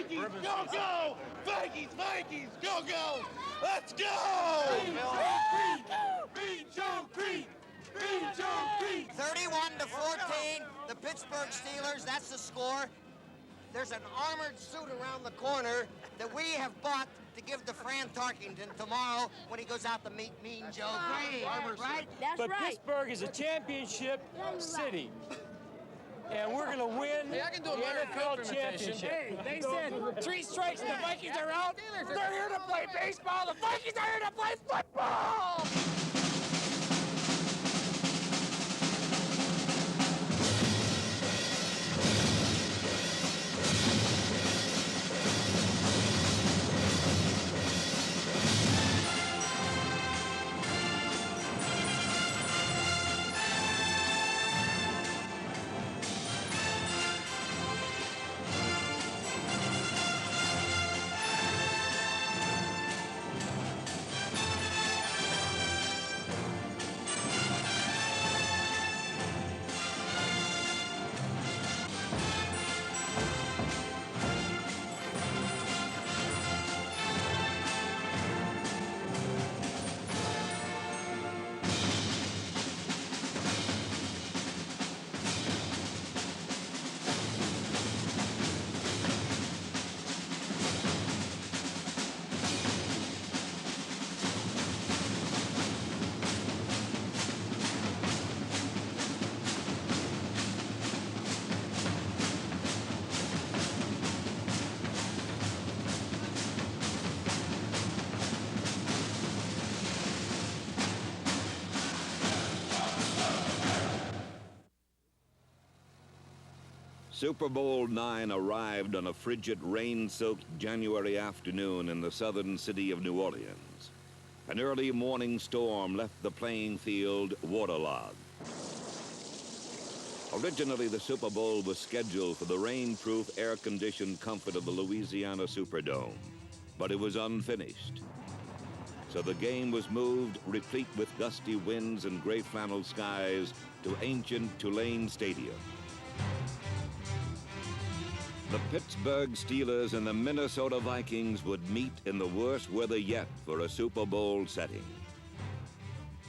Vikings, go, go! Vikings, Vikings, go, go! Let's go! Mean Joe Green! Mean Joe Green! 31-14, the Pittsburgh Steelers, that's the score. There's an armored suit around the corner that we have bought to give to Fran Tarkington tomorrow when he goes out to meet Mean Joe Green. Right? That's but right. Pittsburgh is a championship city. And we're going to win the NFL championship. Hey, they said 3 strikes and the Vikings are out. They're here to play baseball. The Vikings are here to play football. Super Bowl IX arrived on a frigid, rain-soaked January afternoon in the southern city of New Orleans. An early morning storm left the playing field waterlogged. Originally, the Super Bowl was scheduled for the rain-proof, air-conditioned comfort of the Louisiana Superdome, but it was unfinished. So the game was moved, replete with gusty winds and gray flannel skies, to ancient Tulane Stadium. The Pittsburgh Steelers and the Minnesota Vikings would meet in the worst weather yet for a Super Bowl setting.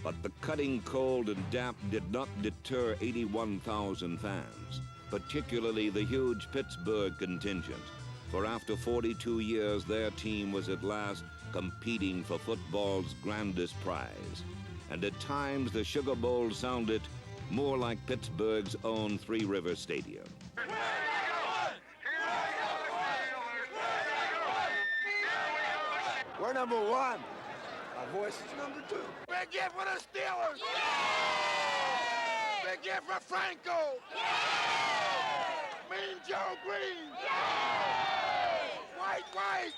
But the cutting cold and damp did not deter 81,000 fans, particularly the huge Pittsburgh contingent, for after 42 years, their team was at last competing for football's grandest prize. And at times, the Sugar Bowl sounded more like Pittsburgh's own Three River Stadium. We're number 1. Our voice is number 2. Big gift for the Steelers! Yay! Big gift for Franco! Yay! Mean Joe Green! Yay! White! Yay!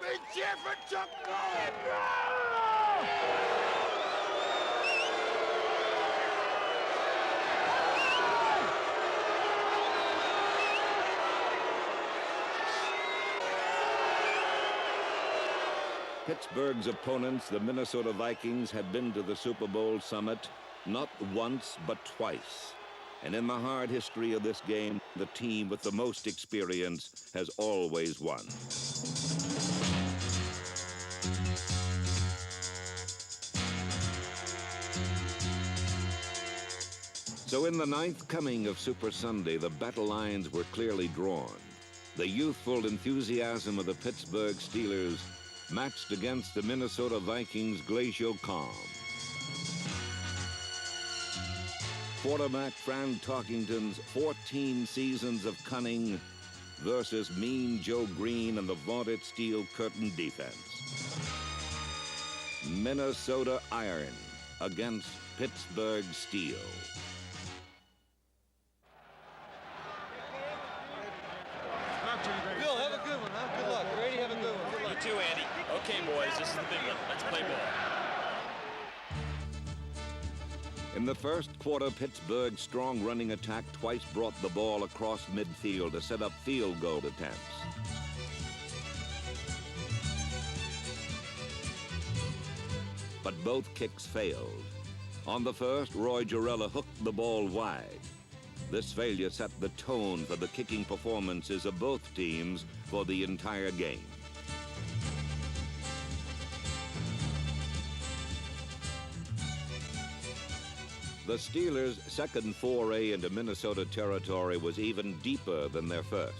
Big cheer for Chuck Norris! Pittsburgh's opponents, the Minnesota Vikings, had been to the Super Bowl summit not once but twice. And in the hard history of this game, the team with the most experience has always won. So in the ninth coming of Super Sunday, the battle lines were clearly drawn. The youthful enthusiasm of the Pittsburgh Steelers matched against the Minnesota Vikings' glacial calm. Quarterback Fran Tarkington's 14 seasons of cunning versus Mean Joe Green and the vaunted steel curtain defense. Minnesota iron against Pittsburgh steel. Bill, have a good one, huh? Good luck. Brady, have a good one. Good luck. You too, Andy. Okay, boys, this is the big one. Let's play ball. In the first quarter, Pittsburgh's strong running attack twice brought the ball across midfield to set up field goal attempts. But both kicks failed. On the first, Roy Gerella hooked the ball wide. This failure set the tone for the kicking performances of both teams for the entire game. The Steelers' second foray into Minnesota territory was even deeper than their first.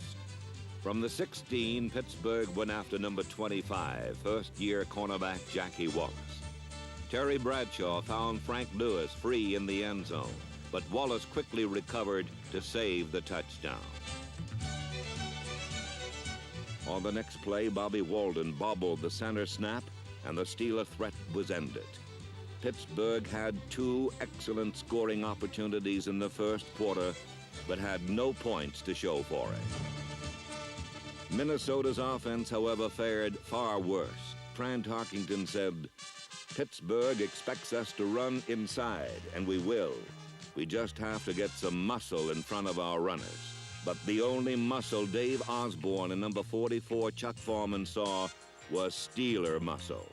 From the 16, Pittsburgh went after number 25, first-year cornerback Jackie Wallace. Terry Bradshaw found Frank Lewis free in the end zone, but Wallace quickly recovered to save the touchdown. On the next play, Bobby Walden bobbled the center snap, and the Steeler threat was ended. Pittsburgh had two excellent scoring opportunities in the first quarter, but had no points to show for it. Minnesota's offense, however, fared far worse. Fran Tarkington said, "Pittsburgh expects us to run inside, and we will. We just have to get some muscle in front of our runners." But the only muscle Dave Osborne and number 44 Chuck Foreman saw was Steeler muscle,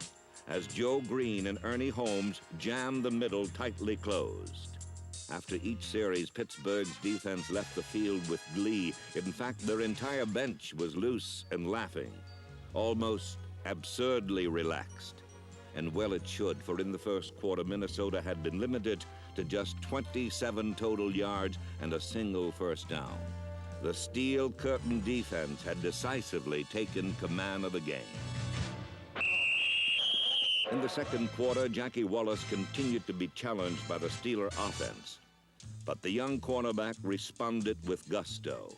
as Joe Green and Ernie Holmes jammed the middle tightly closed. After each series, Pittsburgh's defense left the field with glee. In fact, their entire bench was loose and laughing, almost absurdly relaxed. And well it should, for in the first quarter, Minnesota had been limited to just 27 total yards and a single first down. The steel curtain defense had decisively taken command of the game. In the second quarter, Jackie Wallace continued to be challenged by the Steeler offense, but the young cornerback responded with gusto.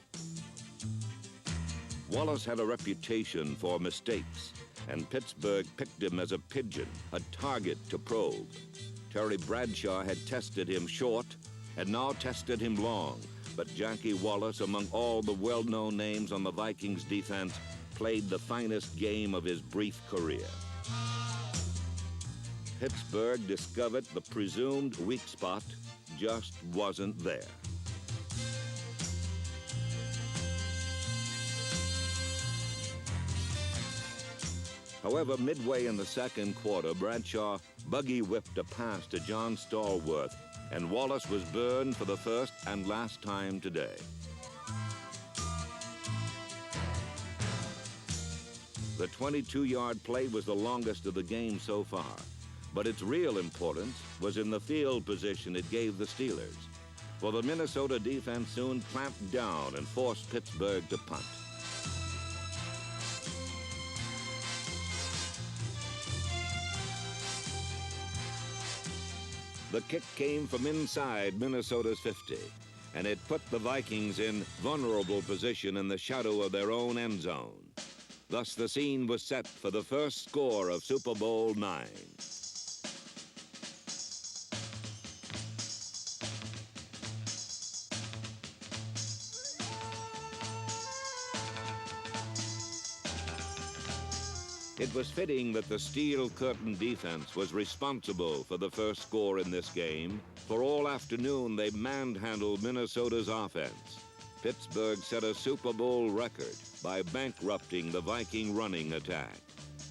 Wallace had a reputation for mistakes, and Pittsburgh picked him as a pigeon, a target to probe. Terry Bradshaw had tested him short and now tested him long, but Jackie Wallace, among all the well-known names on the Vikings defense, played the finest game of his brief career. Pittsburgh discovered the presumed weak spot just wasn't there. However, midway in the second quarter, Bradshaw buggy-whipped a pass to John Stallworth, and Wallace was burned for the first and last time today. The 22-yard play was the longest of the game so far, but its real importance was in the field position it gave the Steelers, for the Minnesota defense soon clamped down and forced Pittsburgh to punt. The kick came from inside Minnesota's 50, and it put the Vikings in vulnerable position in the shadow of their own end zone. Thus, the scene was set for the first score of Super Bowl IX. It was fitting that the steel curtain defense was responsible for the first score in this game, for all afternoon they manhandled Minnesota's offense. Pittsburgh set a Super Bowl record by bankrupting the Viking running attack.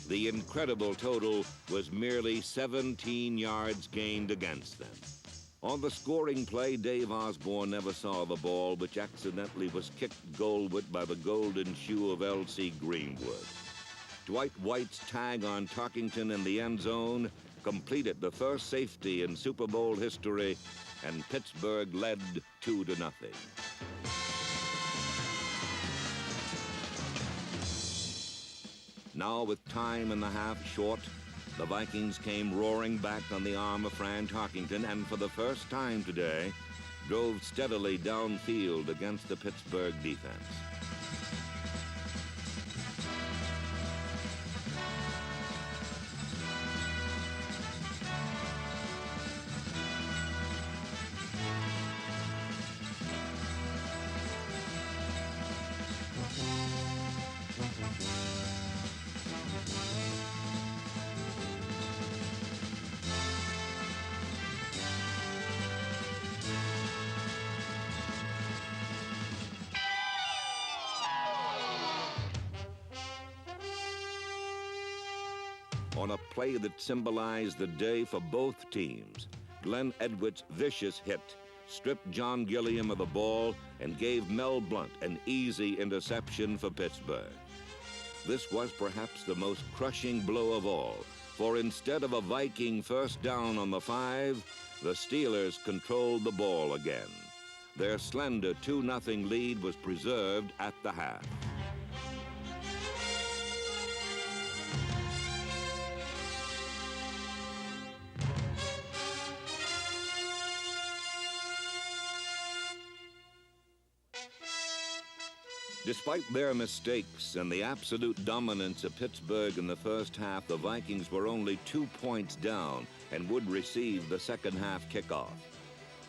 The incredible total was merely 17 yards gained against them. On the scoring play, Dave Osborne never saw the ball, which accidentally was kicked goalward by the golden shoe of L.C. Greenwood. Dwight White's tag on Tarkington in the end zone completed the first safety in Super Bowl history, and Pittsburgh led 2-0. Now, with time in the half short, the Vikings came roaring back on the arm of Fran Tarkington, and for the first time today, drove steadily downfield against the Pittsburgh defense. On a play that symbolized the day for both teams, Glenn Edwards' vicious hit stripped John Gilliam of the ball and gave Mel Blount an easy interception for Pittsburgh. This was perhaps the most crushing blow of all, for instead of a Viking first down on the 5, the Steelers controlled the ball again. Their slender 2-0 lead was preserved at the half. Despite their mistakes and the absolute dominance of Pittsburgh in the first half, the Vikings were only 2 points down and would receive the second half kickoff.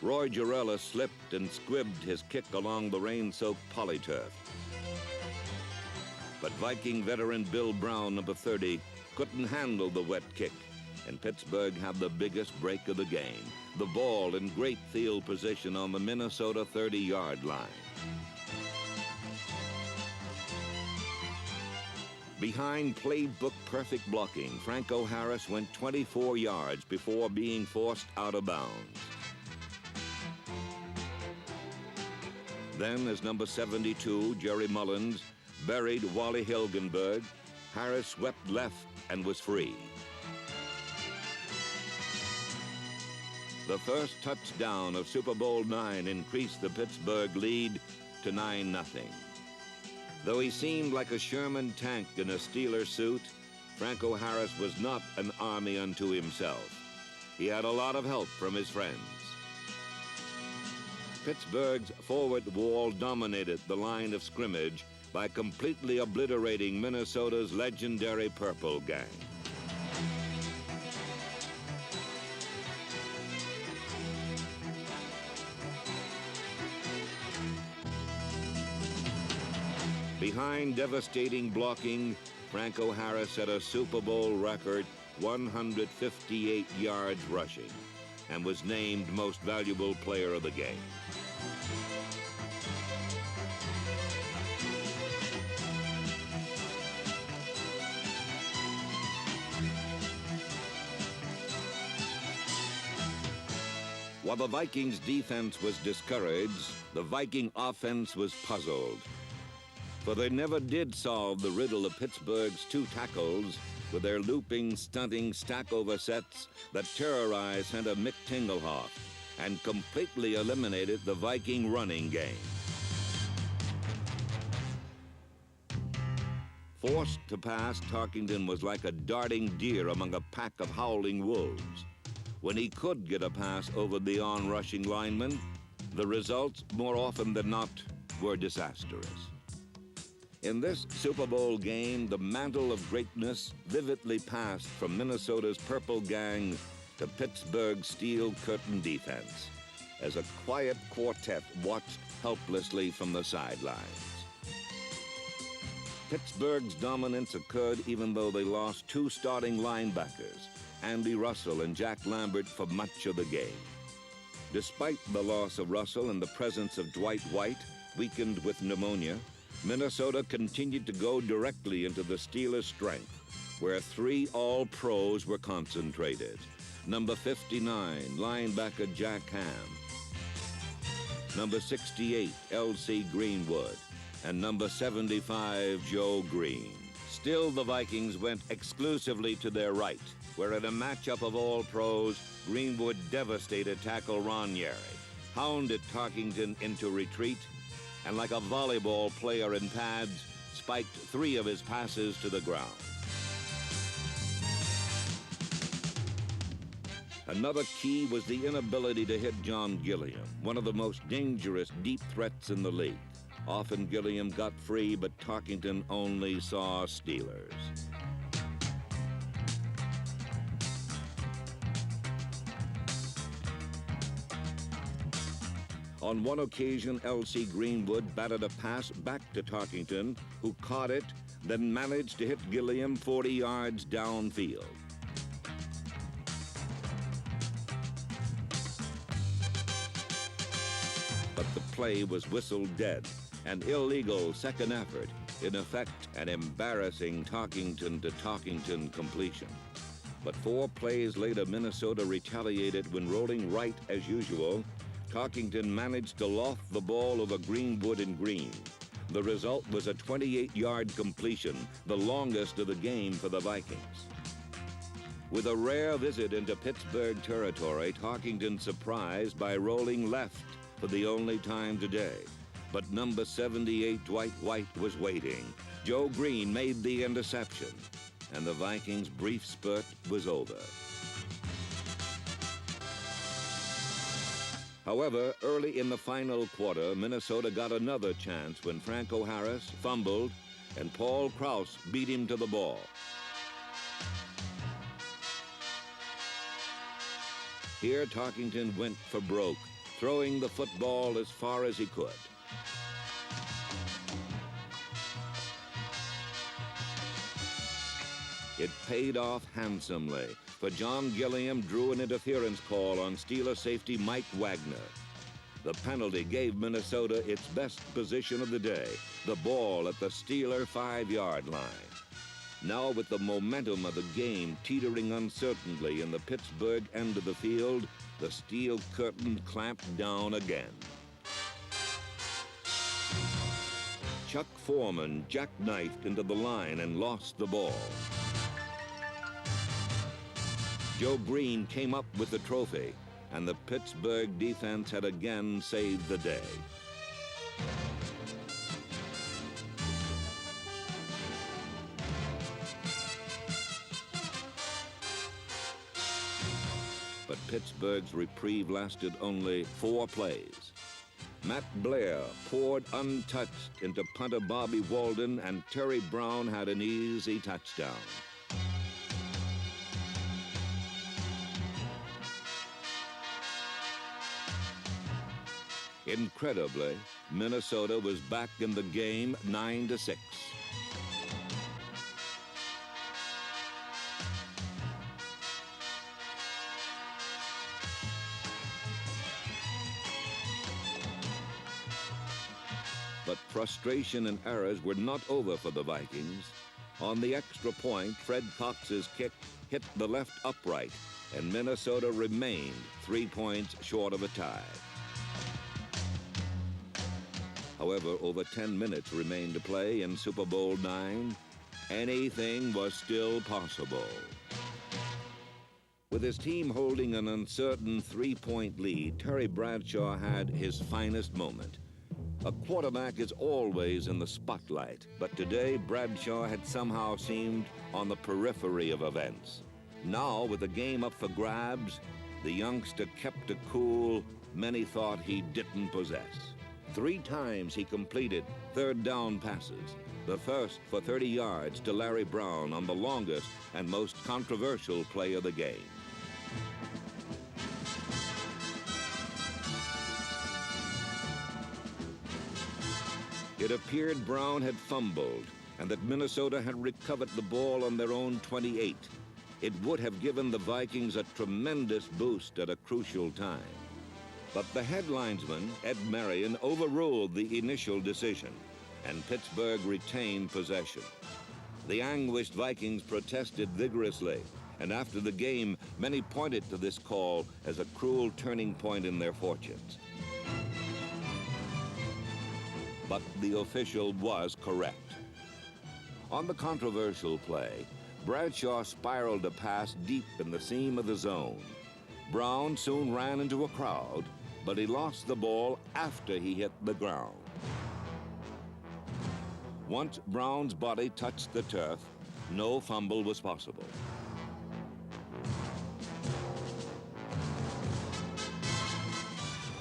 Roy Jarrella slipped and squibbed his kick along the rain-soaked polyturf. But Viking veteran Bill Brown, number 30, couldn't handle the wet kick, and Pittsburgh had the biggest break of the game, the ball in great field position on the Minnesota 30-yard line. Behind playbook perfect blocking, Franco Harris went 24 yards before being forced out of bounds. Then, as number 72, Jerry Mullins, buried Wally Hilgenberg, Harris swept left and was free. The first touchdown of Super Bowl IX increased the Pittsburgh lead to 9-0. Though he seemed like a Sherman tank in a Steeler suit, Franco Harris was not an army unto himself. He had a lot of help from his friends. Pittsburgh's forward wall dominated the line of scrimmage by completely obliterating Minnesota's legendary Purple Gang. Behind devastating blocking, Franco Harris set a Super Bowl record 158 yards rushing and was named Most Valuable Player of the game. While the Vikings' defense was discouraged, the Viking offense was puzzled. For they never did solve the riddle of Pittsburgh's 2 tackles with their looping, stunting stack-over sets that terrorized center Mick Tingelhoff and completely eliminated the Viking running game. Forced to pass, Tarkington was like a darting deer among a pack of howling wolves. When he could get a pass over the on-rushing lineman, the results, more often than not, were disastrous. In this Super Bowl game, the mantle of greatness vividly passed from Minnesota's Purple Gang to Pittsburgh's Steel Curtain defense, as a quiet quartet watched helplessly from the sidelines. Pittsburgh's dominance occurred even though they lost 2 starting linebackers, Andy Russell and Jack Lambert, for much of the game. Despite the loss of Russell and the presence of Dwight White, weakened with pneumonia, Minnesota continued to go directly into the Steelers' strength, where 3 All-Pros were concentrated. Number 59, linebacker Jack Ham. Number 68, L.C. Greenwood. And number 75, Joe Green. Still, the Vikings went exclusively to their right, where in a matchup of All-Pros, Greenwood devastated tackle Ranieri, hounded Tarkington into retreat, and like a volleyball player in pads, spiked 3 of his passes to the ground. Another key was the inability to hit John Gilliam, one of the most dangerous deep threats in the league. Often Gilliam got free, but Tarkington only saw Steelers. On one occasion, L.C. Greenwood batted a pass back to Tarkington, who caught it, then managed to hit Gilliam 40 yards downfield. But the play was whistled dead, an illegal second effort, in effect an embarrassing Tarkington-to-Tarkington completion. But 4 plays later, Minnesota retaliated when rolling right as usual. Tarkington managed to loft the ball over Greenwood and Green. The result was a 28-yard completion, the longest of the game for the Vikings. With a rare visit into Pittsburgh territory, Tarkington surprised by rolling left for the only time today. But number 78, Dwight White, was waiting. Joe Green made the interception, and the Vikings' brief spurt was over. However, early in the final quarter, Minnesota got another chance when Franco Harris fumbled and Paul Krause beat him to the ball. Here, Tarkington went for broke, throwing the football as far as he could. It paid off handsomely, for John Gilliam drew an interference call on Steeler safety Mike Wagner. The penalty gave Minnesota its best position of the day, the ball at the Steeler 5-yard line. Now, with the momentum of the game teetering uncertainly in the Pittsburgh end of the field, the steel curtain clamped down again. Chuck Foreman jackknifed into the line and lost the ball. Joe Green came up with the trophy, and the Pittsburgh defense had again saved the day. But Pittsburgh's reprieve lasted only 4 plays. Matt Blair poured untouched into punter Bobby Walden, and Terry Brown had an easy touchdown. Incredibly, Minnesota was back in the game 9-6. But frustration and errors were not over for the Vikings. On the extra point, Fred Cox's kick hit the left upright, and Minnesota remained 3 points short of a tie. However, over 10 minutes remained to play in Super Bowl IX. Anything was still possible. With his team holding an uncertain 3-point lead, Terry Bradshaw had his finest moment. A quarterback is always in the spotlight, but today Bradshaw had somehow seemed on the periphery of events. Now, with the game up for grabs, the youngster kept a cool many thought he didn't possess. 3 times he completed third down passes, the first for 30 yards to Larry Brown on the longest and most controversial play of the game. It appeared Brown had fumbled and that Minnesota had recovered the ball on their own 28. It would have given the Vikings a tremendous boost at a crucial time. But the head linesman, Ed Marion, overruled the initial decision, and Pittsburgh retained possession. The anguished Vikings protested vigorously, and after the game, many pointed to this call as a cruel turning point in their fortunes. But the official was correct. On the controversial play, Bradshaw spiraled a pass deep in the seam of the zone. Brown soon ran into a crowd, but he lost the ball after he hit the ground. Once Brown's body touched the turf, no fumble was possible.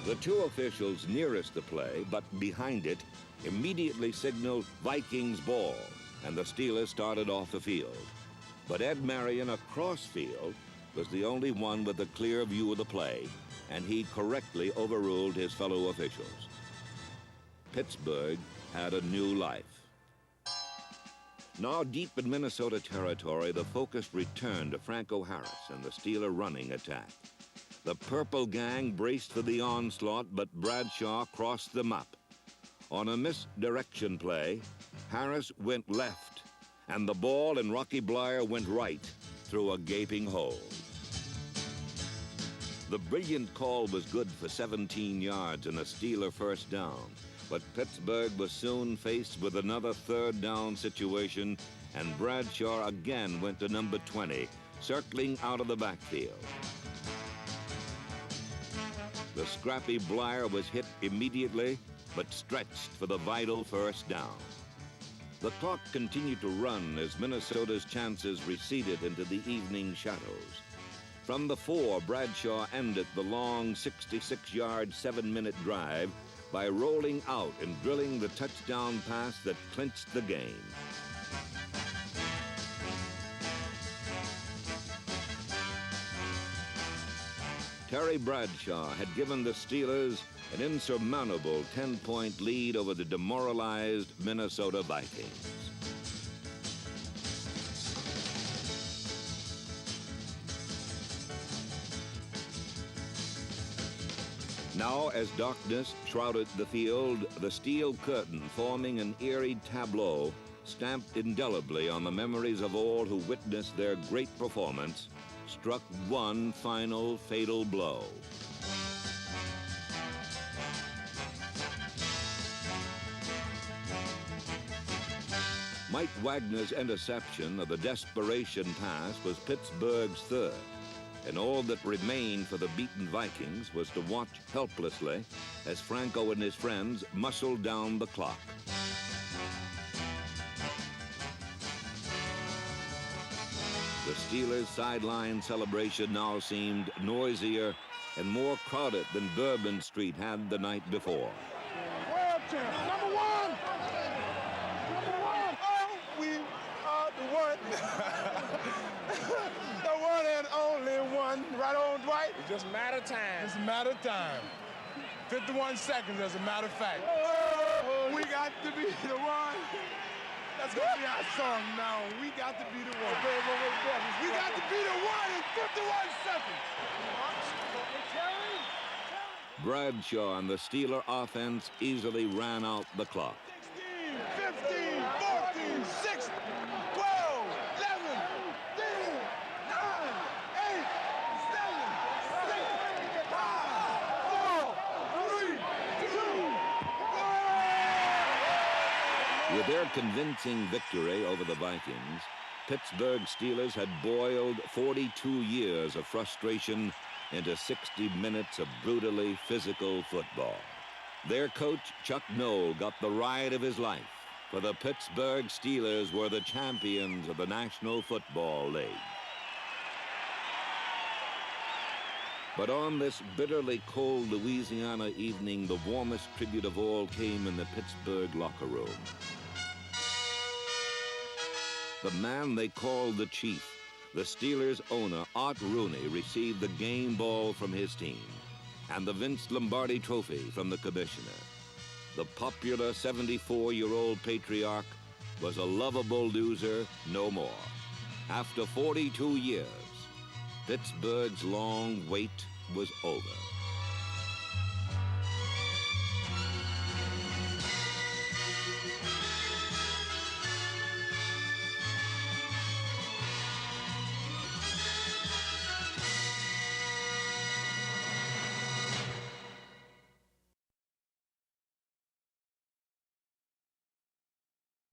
The 2 officials nearest the play, but behind it, immediately signaled Vikings ball, and the Steelers started off the field. But Ed Marion, across field, was the only one with a clear view of the play, and he correctly overruled his fellow officials. Pittsburgh had a new life. Now deep in Minnesota territory, the focus returned to Franco Harris and the Steeler running attack. The Purple Gang braced for the onslaught, but Bradshaw crossed them up. On a misdirection play, Harris went left, and the ball in Rocky Bleier went right through a gaping hole. The brilliant call was good for 17 yards and a Steeler first down, but Pittsburgh was soon faced with another third down situation, and Bradshaw again went to number 20, circling out of the backfield. The scrappy Blyer was hit immediately, but stretched for the vital first down. The clock continued to run as Minnesota's chances receded into the evening shadows. From the 4, Bradshaw ended the long 66-yard, 7-minute drive by rolling out and drilling the touchdown pass that clinched the game. Terry Bradshaw had given the Steelers an insurmountable 10-point lead over the demoralized Minnesota Vikings. Now, as darkness shrouded the field, the steel curtain forming an eerie tableau stamped indelibly on the memories of all who witnessed their great performance, struck one final fatal blow. Mike Wagner's interception of the desperation pass was Pittsburgh's third, and all that remained for the beaten Vikings was to watch helplessly as Franco and his friends muscled down the clock. The Steelers' sideline celebration now seemed noisier and more crowded than Bourbon Street had the night before. World champ, number one! Number one! Oh, we are the one! The one and only one. Right on, Dwight? It's just a matter of time. It's a matter of time. 51 seconds, as a matter of fact. Oh, we got to be the one. That's going to be our song now. We got to be the one. We got to be the one in 51 seconds. Bradshaw and the Steeler offense easily ran out the clock. 16, 15, 14, 16, 12, 11, 10, 9, 8, 7, 6, 5, 4, 3, 2, 1. With their convincing victory over the Vikings, Pittsburgh Steelers had boiled 42 years of frustration into 60 minutes of brutally physical football. Their coach, Chuck Noll, got the ride of his life, for the Pittsburgh Steelers were the champions of the National Football League. But on this bitterly cold Louisiana evening, the warmest tribute of all came in the Pittsburgh locker room. The man they called the Chief, the Steelers' owner, Art Rooney, received the game ball from his team and the Vince Lombardi Trophy from the commissioner. The popular 74-year-old patriarch was a lovable loser no more. After 42 years, Pittsburgh's long wait was over.